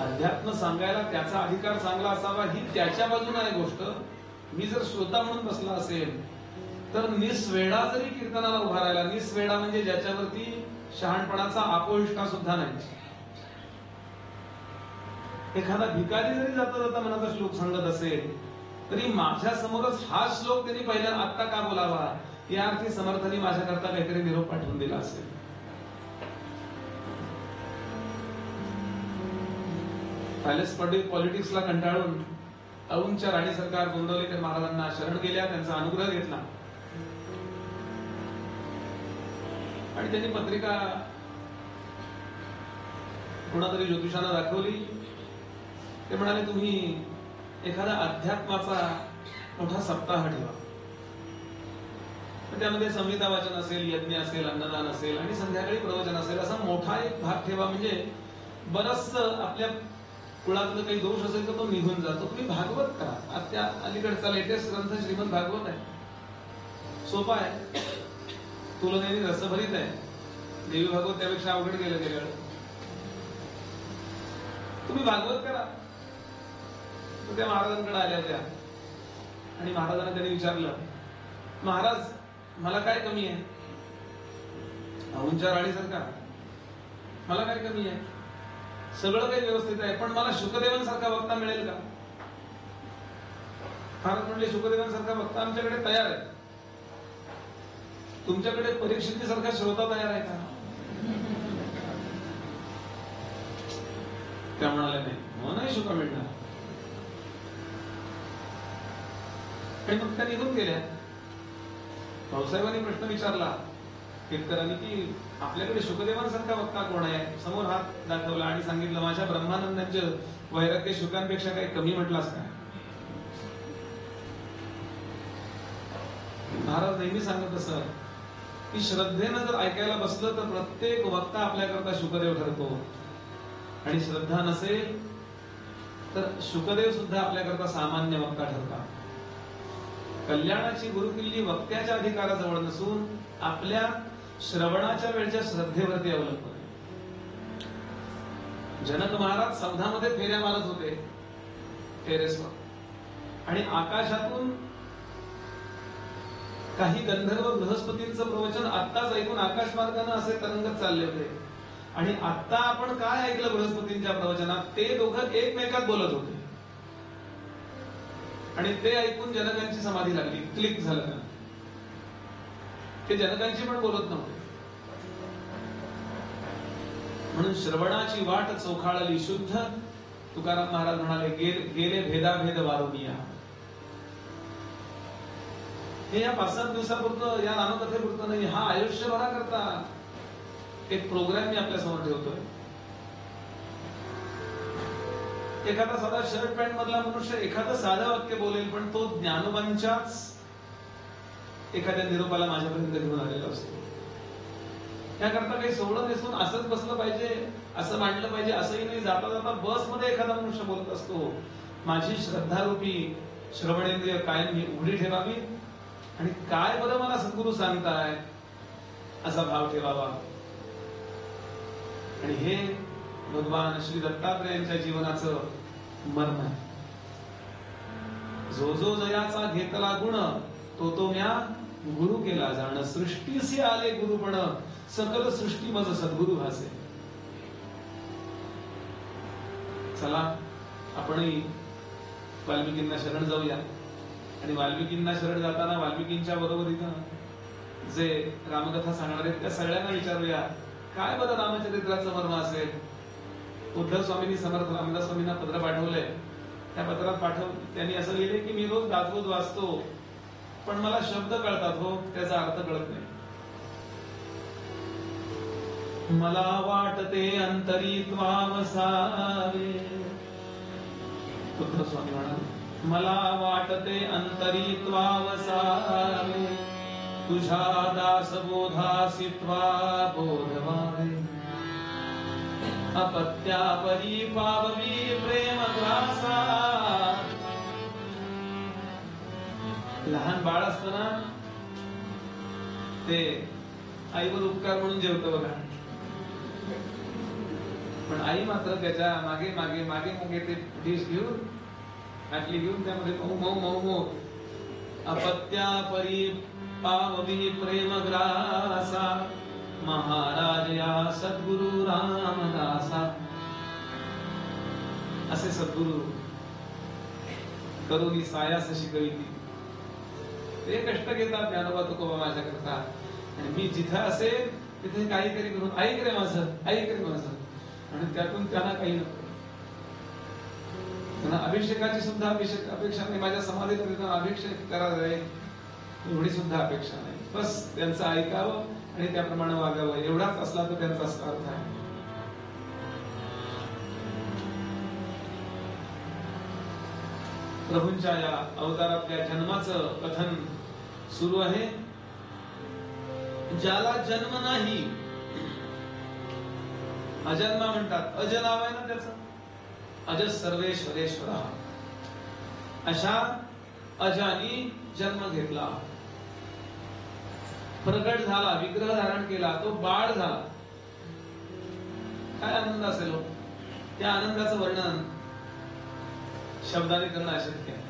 अध्यात्म सांगायला त्याचा अधिकार चांगला असावा ही त्याच्या बाजूने आहे गोष्ट. मी जर श्रोता म्हणून बसला असेल तर निस्वेडा जरी कीर्तनाला उभा राहिला, निस्वेडा म्हणजे ज्याच्यावरती शहाणपणाचा आपोहिष्टा सुद्धा नाही, एखादा भिकारी जरी जाता जाता मनाचा श्लोक सांगत असेल तरी माझ्या समोरच हा श्लोक त्यांनी पहिल्या आत्ता का बोलावा या अर्थी समर्थांनी माझ्याकरता काहीतरी निरोप पाठवून दिला असेल. पॅलेस पॉलिटिक्सला कंटाळून औंधच्या राणी सरकार गोंदवलेकर महाराजांना शरण गेल्या, त्यांचा अनुग्रह घेतला आणि त्यांनी पत्रिका कोणातरी ज्योतिषांना दाखवली. ते म्हणाले तुम्ही एखादा अध्यात्माचा मोठा सप्ताह ठेवा, त्यामध्ये संहिता वाचन असेल, यज्ञ असेल, अन्नदान असेल आणि संध्याकाळी प्रवचन असेल, असा मोठा एक भाग ठेवा. म्हणजे बरंच आपल्या कुळातलं काही दोष असेल तर तो निघून जातो. तुम्ही भागवत करा. आता अलीकडचा लेटेस्ट ग्रंथ श्रीमद भागवत आहे, सोपा आहे, तुलनेने रसभरीत आहे. देवी भागवत त्यापेक्षा अवघड गेलं. तुम्ही भागवत करा. तर त्या महाराजांकडे आल्या होत्या आणि महाराजांना त्यांनी विचारलं, महाराज मला काय कमी आहे? औंधच्या राणी सरकार मला काय कमी आहे? सगळं काही व्यवस्थित आहे, पण मला शुकदेवांसारखा वक्ता मिळेल का? महाराज म्हणले, शुकदेवांसारखा वक्ता आमच्याकडे तयार आहे, तुमच्याकडे परीक्षितीसारखा श्रोता तयार आहे का? त्या म्हणाल्या नाही, नाही शुका मिळणार. आणि मग त्या निघून गेल्या. भाऊसाहेबांनी प्रश्न विचारला कीर्तरांनी की आपल्याकडे शुकदेवांसारखा वक्ता कोण आहे? समोर हात दाखवला आणि सांगितलं, माझ्या ब्रह्मानंदांचं वैराग्य शुकांपेक्षा काही कमी म्हटलास काय? महाराज नेहमी सांगत असत की श्रद्धेनं जर ऐकायला बसलं तर प्रत्येक वक्ता आपल्याकरता शुकदेव ठरतो, आणि श्रद्धा नसेल तर शुकदेव सुद्धा आपल्याकरता सामान्य वक्ता ठरतात. कल्याणाची गुरुकिल्ली वक्त्याच्या अधिकाराजवळ नसून आपल्या श्रवणाच्या वेळच्या श्रद्धेवरती अवलंबून आहे. जनक महाराज सौधामध्ये फेऱ्या मारत होते टेरेसवर, आणि आकाशातून काही गंधर्व बृहस्पतींचं प्रवचन आत्ताच ऐकून आकाश मार्गाने असे तरंगत चालले होते. आणि आता आपण काय ऐकलं बृहस्पतींच्या प्रवचनात? ते दोघं एकमेकात बोलत होते आणि ते ऐकून जनकांची समाधी लागली, क्लिक झालं. ते जनकांची पण बोलत नव्हते. म्हणून श्रवणाची वाट चोखाळली शुद्ध. तुकाराम महाराज म्हणाले, गेले भेदाभेद वारुनिया. हे या 5-7 दिवसापुरतं, या नामकथेपुरतं नाही, हा आयुष्यभराकरता एक प्रोग्राम मी आपल्या समोर ठेवतोय. एखादा साधा शर्ट पॅन्ट मधला मनुष्य एखादं साधं वाक्य बोलेल, पण तो ज्ञानोबांच्याच एखाद्या निरोपाला माझ्यापर्यंत घेऊन आलेला असतो. त्याकरता काही सोहळं नेसून असंच बसलं पाहिजे, असं मांडलं पाहिजे असंही नाही. जाता जाता बसमध्ये एखादा मनुष्य बोलत असतो, माझी श्रद्धारूपी श्रवणेंद्रिय कायम उघडी ठेवावी आणि काय बरं मला सद्गुरू सांगताय असा भाव ठेवावा. आणि हे भगवान श्री दत्तात्रेयांच्या जीवनाचं मर्म आहे. जो जो जयाचा घेतला गुण, तो म्या गुरु केला जाण. सृष्टीसी आले गुरुपण, सकल सृष्टी मज सद्गुरु भासे. चला आपणही वाल्मिकींना शरण जाऊया. आणि वाल्मिकींना शरण जाताना वाल्मिकींच्या बरोबरीनं जे रामकथा सांगणार आहेत त्या सगळ्यांना विचारूया, काय बरं रामचरित्राचं मर्म असेल? उद्धव स्वामींनी समर्थ रामदास स्वामींना पत्र पाठवलंय. त्या पत्रात त्यांनी असं लिहिले की मी रोज दासबोध वाचतो, पण मला शब्द कळतात हो, त्याचा अर्थ कळत नाही. मला वाटते अंतरी त्वावसावे. उद्धव स्वामी म्हणाले, मला वाटते अंतरी त्वावसावे, तुझ्या दासबोधासी त्वा बोधवावे. अपत्या परी पाववी प्रेम ग्रासा. लहान बाळ असताना ते आईवर उपकार म्हणून जेवतं बघा. पण आई मात्र त्याच्या मागे मागे मागे मागे ते डिश घेऊन आपली घेऊन त्यामध्ये मऊ मऊ मऊ मऊ अपत्या परी पाववी प्रेम ग्रासा महाराज या सद्गुरु रामदासा. असे सद्गुरु करुणी सायास शिकविती. ते कष्ट घेतात ज्ञानोबा तुकोबा माझ्याकरता. आणि मी जिथं असेल तिथे काहीतरी करून ऐक रे माझं, ऐक रे माझं. आणि त्यातून त्यांना काही नको. त्यांना अभिषेकाची सुद्धा अपेक्षा नाही. माझ्या समाधीमध्ये त्यांना अभिषेक करायला एवढी सुद्धा अपेक्षा नाही. बस त्यांचं ऐकावं आणि त्याप्रमाणे वागावं एवढाच असला तर त्यांचा अर्थ आहे. प्रभूंच्या या अवतारातल्या जन्माचं कथन सुरू आहे. ज्याला जन्म नाही, अजन्मा म्हणतात, अज नाव आहे ना त्याचं, अज सर्वेश्वरेश्वरा. अशा अजानी जन्म घेतला, प्रगट झाला, विग्रह धारण केला, तो बाळ झाला. काय आनंद असेल. त्या आनंदाचं वर्णन शब्दाने करणं अशक्य आहे.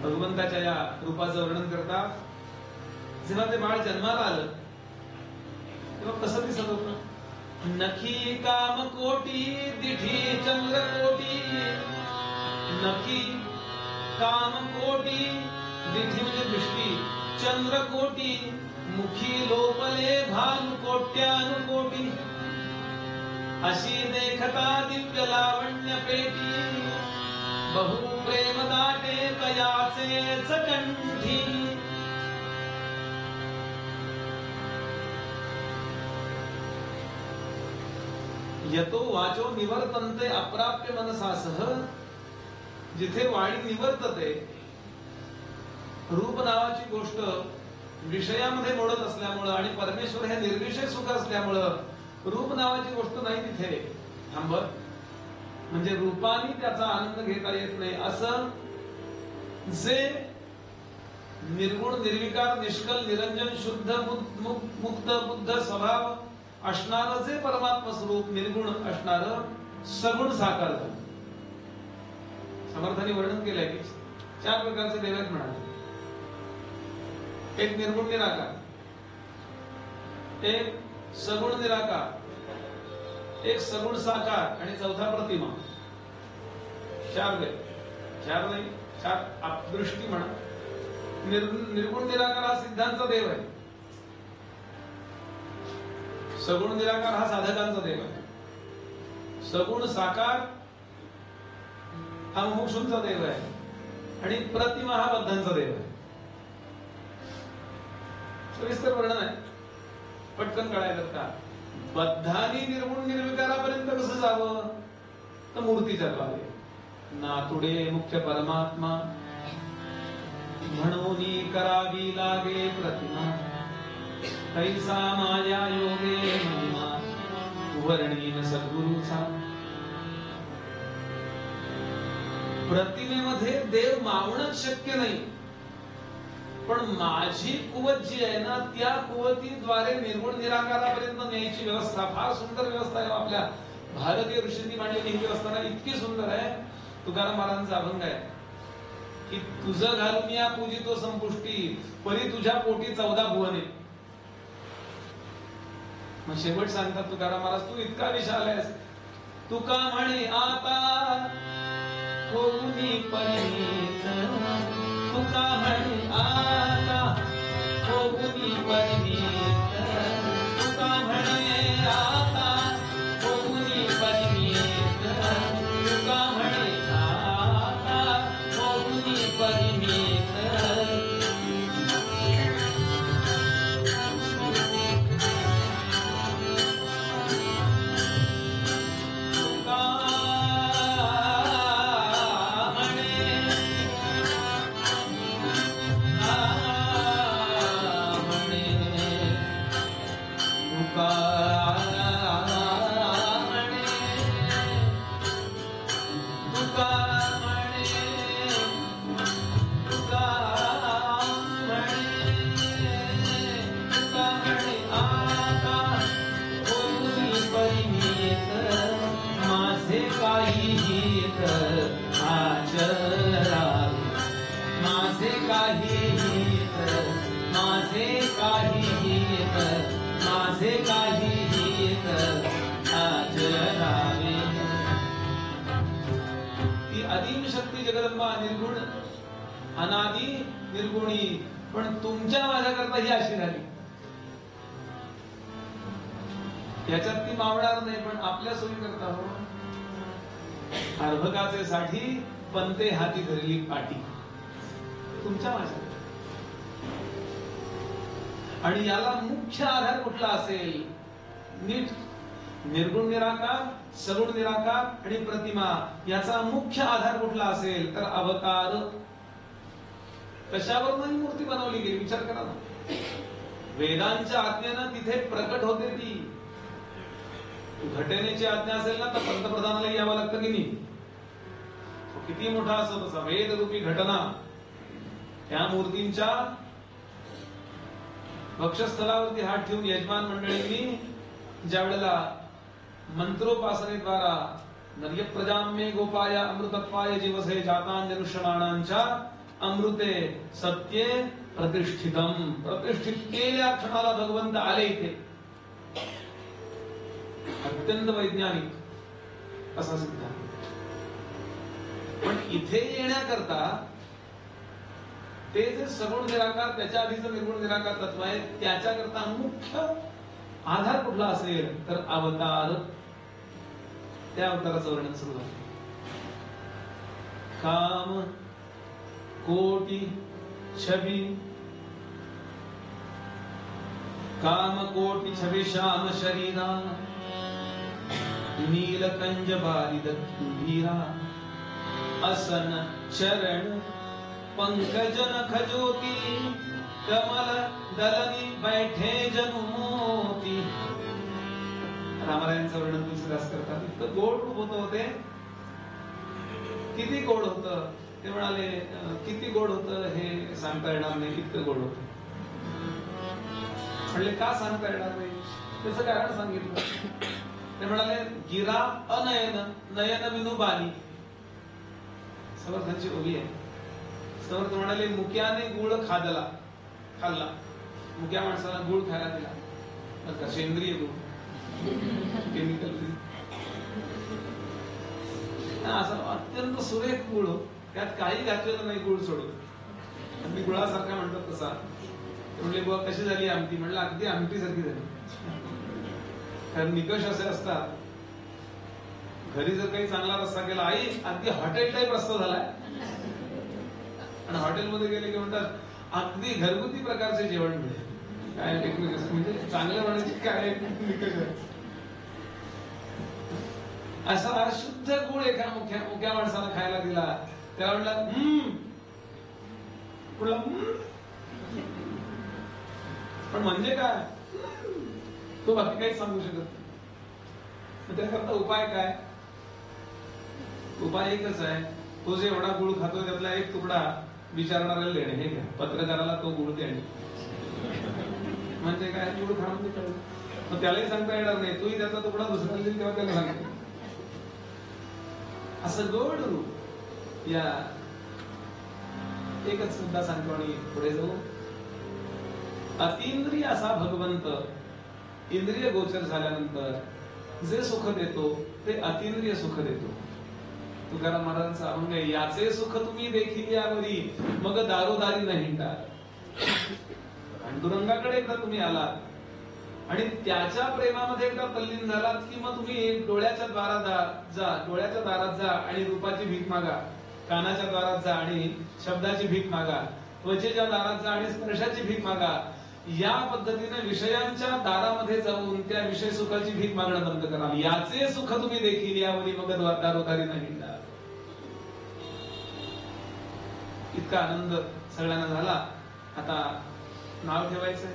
भगवंताच्या या रूपाचं वर्णन करतात. जेव्हा ते बाळ जन्माला आलं तेव्हा कसं दिसत होतं. नखी काम कोटी दिठी चंद्र कोटी. नखी काम कोटी, दिठी म्हणजे दृष्टी, चंद्र कोटी, मुखी लोपले भानु कोट्यानुकोटी. अशी देखता दिव्य लावण्य पेटी, बहु प्रेम दाटे कयाचेच कंठी. यतो वाचो निवर्तन्ते अप्राप्य मनसासह. जिथे वाणी निवर्तते, रूप नावाची गोष्ट विषयामध्ये मोडत असल्यामुळं आणि परमेश्वर हे निर्विषय सुख असल्यामुळं रूप नावाची गोष्ट नाही तिथे थांबत. म्हणजे रूपाने त्याचा आनंद घेता येत नाही. असं जे निर्गुण निर्विकार निष्कल निरंजन शुद्ध मुक्त बुद्ध स्वभाव असणार, जे परमात्मा स्वरूप निर्गुण असणार सगुण साकार झालं. समर्थांनी वर्णन केलंय की 4 प्रकारचे देव आहेत म्हणाले. एक निर्गुण निराकार, एक सगुण निराकार, एक सगुण साकार आणि चौथा प्रतिमा. 4 देव. 4 नाही, 4 दृष्टी म्हणा. निर्गुण निराकार हा सिद्धांचा देव आहे. सगुण निराकार हा साधकांचा देव आहे. सगुण साकार हा मुमुक्षूंचा देव आहे. आणि प्रतिमा हा बद्धांचा देव आहे. सविस्तर वर्णन आहे, पटकन कळायकरता. बद्धानी निर्गुण निर्विकारापर्यंत कसं जावं, तर मूर्तीच्या द्वारे. नातुडे मुख्य परमात्मा म्हणून करावी लागे प्रतिमा. कैसा माया योगे महिमा वर्णीन सद्गुरूचा. प्रतिमेमध्ये देव मावणच शक्य नाही. पण माझी कुवत जी आहे ना, त्या कुवतीद्वारे निर्गुण निराकारापर्यंत न्यायची व्यवस्था, फार सुंदर व्यवस्था आहे. आपल्या भारतीय ऋषींनी मांडलेली ही व्यवस्था ना इतकी सुंदर आहे. तुकाराम महाराजांचा अभंग आहे की तुझं घालून या पूजितो संपुष्टी, परी तुझ्या पोटी 14 भुवने. मग शेवट सांगतात तुकाराम महाराज, तू इतका विशाल आहेस. तुका म्हणे आता होऊनी परिणीत. तुका म्हणे आता होऊनी परिणीत. तुका म्हणे आता होऊनी परिणीत. तुका म्हणे आता होऊनी परिणीत. काहीही तर आचरावे, माझे काहीही तर, माझे काहीही तर, माझे काहीही तर आचरावे. ती अदीम शक्ती जगदंबा निर्गुण अनादी निर्गुणी, पण तुमच्या माझ्याकरता ही अशी झाली. याच्यात ती मावणार नाही, पण आपल्या सोयी करता हो. अर्भकाचे साठी पंते हाती धरली पाटी, तुमच्या माझ्या. आणि याला मुख्य आधार कुठला असेल? नीट निर्गुण निराकार, सगुण निराकार आणि प्रतिमा, याचा मुख्य आधार कुठला असेल तर अवतार. कशावर नाही मूर्ती बनवली गेली विचार करा ना. वेदांच्या आज्ञेनं तिथे प्रकट होते ती. घटनेची आज्ञा असेल ना तर पंतप्रधानाला यावं लागतं की नाही? किती मोठा असतो तसा वेद रूपी घटना. त्या मूर्तींच्या वक्षस्थलावरती हात ठेवून यजमान मंडळींनी ज्या वेळेला मंत्रोपासनेद्वारा नर्य प्रजाम्ये गोपाय अमृतत्वाय जीवसे जातान्यनुष्यमाणांच्या अमृते सत्ये प्रतिष्ठितम, प्रतिष्ठित केल्या क्षणाला भगवंत आले इथे. अत्यंत वैज्ञानिक असा सिद्धांत. पण इथे येण्याकरता ते जे सगुण निराकार, त्याच्या आधीचं निर्गुण निराकार तत्व आहे, त्याच्याकरता मुख्य आधार कुठला असेल तर अवतार. त्या अवताराचं वर्णन सुरू आहे. काम कोटी छबी, काम कोटि छवि श्याम शरीरा, नीलकंज बारिद धीरा, असन चरण पंकज नख ज्योति, कमल दलनी बैठे जनु मोती. रामरायांचं वर्णन तुलसीदास करतात. इतकं गोड रूप होते. किती गोड होतं ते म्हणाले, किती गोड होतं हे सांगता येणार नाही, इतकं गोड होतं. म्हणले का सांगता येणार नाही? त्याचं कारण सांगितलं. ते म्हणाले गिरा अनयन, नयन विनु बाली. समर्थांची ओवी आहे. समर्थ म्हणाले मुक्याने गुळ खाल्ला. मुक्या माणसाला गुळ खायला दिला, सेंद्रिय गुळ, केमिकल असं अत्यंत सुरेख गुळ, त्यात काही घातलेलं नाही गुळ सोडून. मी गुळासारखा म्हणतात तसा. म्हणले बुवा कशी झाली आमटी? म्हणलं अगदी आमटी सारखी झाली. कारण निकष असे असतात, घरी जर काही चांगला रस्सा केला, आई अगदी हॉटेल टाईप रस्सा झालाय. आणि हॉटेलमध्ये गेले की म्हणतात अगदी घरगुती प्रकारचे जेवण मिळेल. काय टेक्निक म्हणजे चांगलं म्हणायचे काय निकष आहे. असा शुद्ध गुळ एका मुक्या माणसाला खायला दिला. त्याला म्हणला पण म्हणजे काय? तो बाकी काहीच सांगू शकत नाही. त्याकरता उपाय काय? उपाय एकच आहे. तो जे एवढा गुळ खातोय त्यातला एक तुकडा विचारणाऱ्याला देणे. हे घ्या, पत्रकाराला तो गुळ देणे. म्हणजे काय? गुळ खाऊन ते कळलं. मग त्यालाही सांगता येणार नाही. तोही त्याचा तुकडा दुसऱ्याला देईल तेव्हा त्याला सांगतो. असं गोड रूप. या एकच मुद्दा सांगतो आणि पुढे जाऊ. अतींद्रिय असा भगवंत इंद्रिय गोचर झाल्यानंतर जे सुख देतो ते अतींद्रिय सुख देतो. तुकाराम महाराजांचा अभंग आहे, याचे सुख तुम्ही देखील यावरी मग दारोदारी न हिंडा. पांडुरंगाकडे एकदा तुम्ही आलात आणि त्याच्या प्रेमामध्ये एकदा तल्लीन झालात की मग तुम्ही डोळ्याच्या दारात जा आणि रूपाची भीक मागा, कानाच्या दारात जा आणि शब्दाची भीक मागा, त्वचेच्या दारात जा आणि स्पर्शाची भीक मागा. या पद्धतीने विषयांच्या दारामध्ये जाऊन त्या विषय सुखाची भीक मागणं बंद करा. याचे सुख तुम्ही देखील यावरी मग दारोदारी न हिंडा. इतका आनंद सगळ्यांना झाला. आता नाव ठेवायचंय.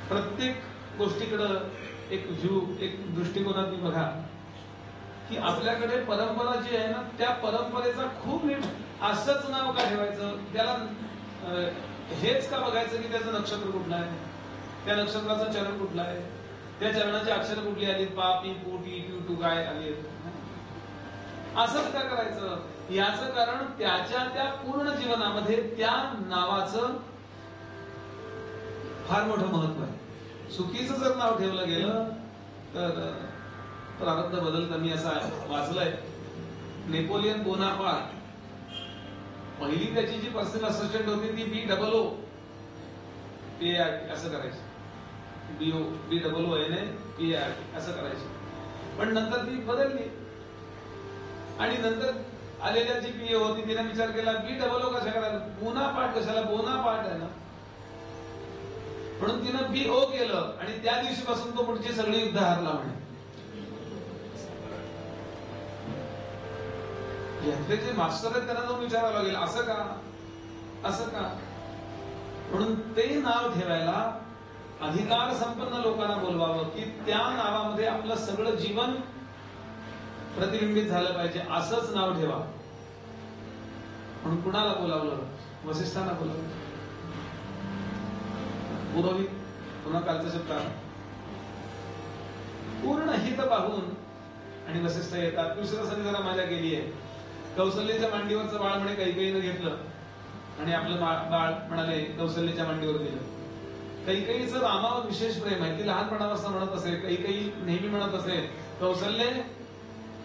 प्रत्येक गोष्टीकडं एक दृष्टिकोनातून बघा की आपल्याकडे परंपरा जी आहे ना, त्या परंपरेचा खूप नीट असंच नाव का ठेवायचं? त्याला हेच का बघायचं की त्याचं नक्षत्र कुठलं आहे, त्या नक्षत्राचं चरण कुठलं आहे, त्या चरणाची अक्षर कुठली आली, पा पी पू टी ट्यू टू काय आली, असंच का करायचं? याचं कारण त्याच्या त्या पूर्ण जीवनामध्ये त्या नावाचं फार मोठं महत्व आहे. चुकीचं जर नाव ठेवलं गेलं तर प्रारब्ध बदलतं. मी असं वाचलंय, नेपोलियन बोनापार्ट पहिली त्याची जी पर्सनल असिस्टंट होती ती BOO असं करायची, BOONAPART असं करायची. पण नंतर ती बदलली आणि नंतर आलेल्या जी PA होती तिने विचार केला BOO कशा करायला, बोनापार्ट कशाला, बोनापार्ट आहे ना, म्हणून तिनं BO केलं आणि त्या दिवशीपासून तो पुढची सगळी युद्ध हारला म्हणे. यातले जे मास्टर आहेत त्यांना जाऊन विचारावं लागेल असं का, असं का. म्हणून ते नाव ठेवायला अधिकार संपन्न लोकांना बोलवावं की त्या नावामध्ये आपलं सगळं जीवन प्रतिबिंबित झालं पाहिजे, असंच नाव ठेवा. म्हणून कुणाला बोलावलं? वसिष्ठांना बोलावलं. पुरोहित, पुन्हा कालचा शब्द पूर्ण हित पाहून आणि वसिष्ठ येतात. दुसऱ्यासाठी जरा मजा केली आहे. कौशल्याच्या मांडीवरचं बाळ म्हणे कैकेयीनं घेतलं आणि आपलं बाळ म्हणाले कौशल्याच्या मांडीवर दिलं. कैकेयीचं रामावर विशेष प्रेम आहे. ती लहानपणापासून म्हणत असे, कैकेयी नेहमी म्हणत असे, कौशल्य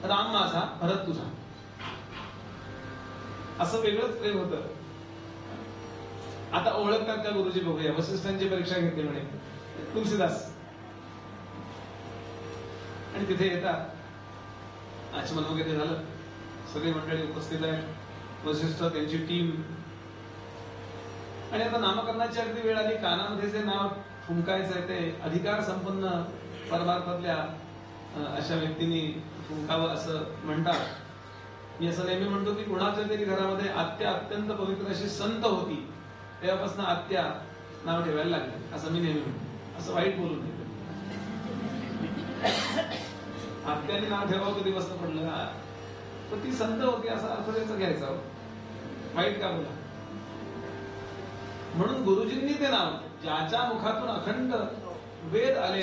राम माझा, भरत तुझा, असं वेगळंच प्रेम होतं. आता ओळखतात का गुरुजी बघूया. वसिष्ठांची परीक्षा घेतली म्हणे तुलसीदास आणि तिथे येतात. आचमन वगैरे झालं, सगळी मंडळी उपस्थित आहे, वसिष्ठ त्यांची टीम. आणि आता नामकरणाची अगदी वेळ आली. कानामध्ये जे नाव फुंकायचं आहे ते अधिकार संपन्न परमार्थातल्या अशा व्यक्तींनी फुंकावं असं म्हणतात. मी असं नेहमी म्हणतो की कुणाच्या तरी घरामध्ये आत्या अत्यंत पवित्र अशी संत होती, तेव्हापासून आत्या नाव ठेवायला लागले असं मी नेहमी म्हणतो. असं वाईट बोलू नये. आत्याने नाव ठेवावं कधी बसणं पडलं तर ती संत होती असा अर्थ त्याचा घ्यायचा, वाईट का बोला. म्हणून गुरुजींनी ते नाव, ज्याच्या मुखातून अखंड वेद आले